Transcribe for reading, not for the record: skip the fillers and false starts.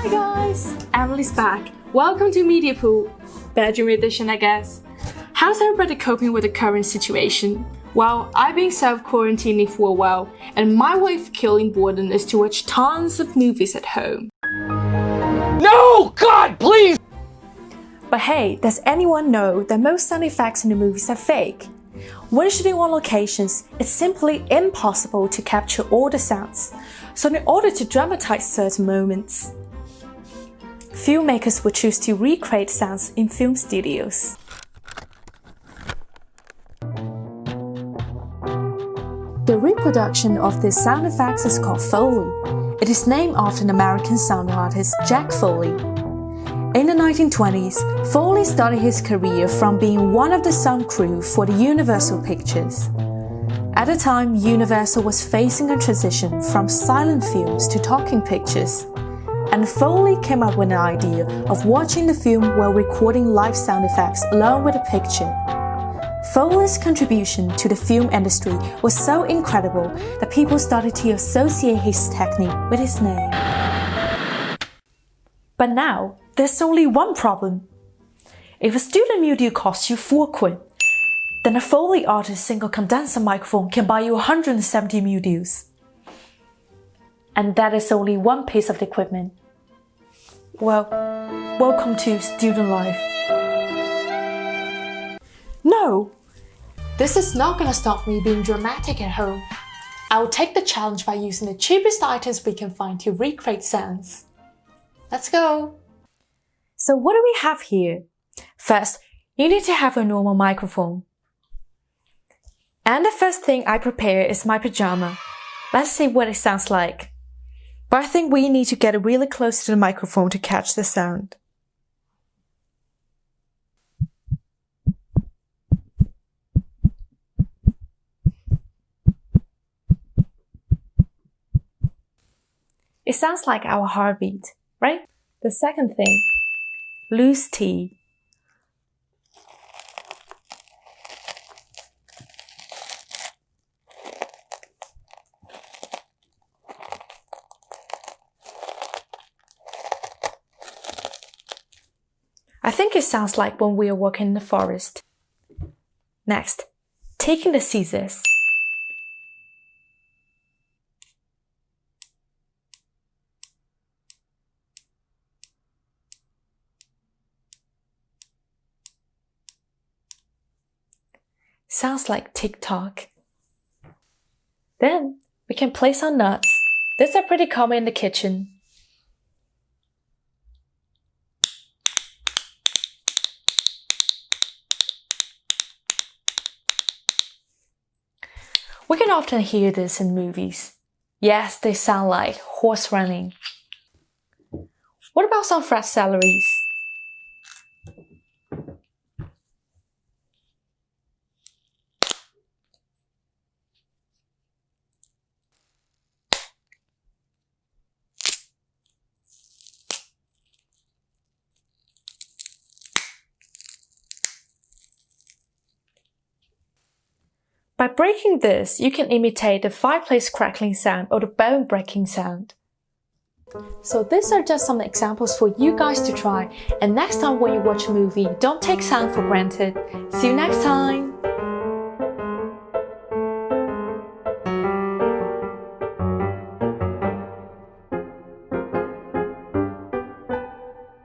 Hi guys, Emily's back. Welcome to Media Pool, bedroom edition I guess. How's everybody coping with the current situation? Well, I've been self-quarantining for a while, and my way of killing boredom is to watch tons of movies at home. No! God, please! But hey, does anyone know that most sound effects in the movies are fake? When shooting on locations, it's simply impossible to capture all the sounds. So in order to dramatize certain moments, filmmakers would choose to recreate sounds in film studios. The reproduction of these sound effects is called Foley. It is named after an American sound artist, Jack Foley. In the 1920s, Foley started his career from being one of the sound crew for the Universal Pictures. At the time, Universal was facing a transition from silent films to talking pictures, and Foley came up with an idea of watching the film while recording live sound effects along with a picture. Foley's contribution to the film industry was so incredible that people started to associate his technique with his name. But now, there's only one problem. If a student module costs you 4 quid, then a Foley artist's single condenser microphone can buy you 170 modules. And that is only one piece of the equipment. Well, welcome to student life. No! This is not gonna stop me being dramatic at home. I will take the challenge by using the cheapest items we can find to recreate sounds. Let's go! So what do we have here? First, you need to have a normal microphone. And the first thing I prepare is my pajama. Let's see what it sounds like. But I think we need to get really close to the microphone to catch the sound. It sounds like our heartbeat, right? The second thing, loose tea. I think it sounds like when we are walking in the forest. Next, taking the scissors. Sounds like TikTok. Then we can place our nuts. These are pretty common in the kitchen. We can often hear this in movies. Yes, they sound like horse running. What about some fresh celeries? By breaking this, you can imitate the fireplace crackling sound or the bone breaking sound. So these are just some examples for you guys to try, and next time when you watch a movie, don't take sound for granted. See you next time!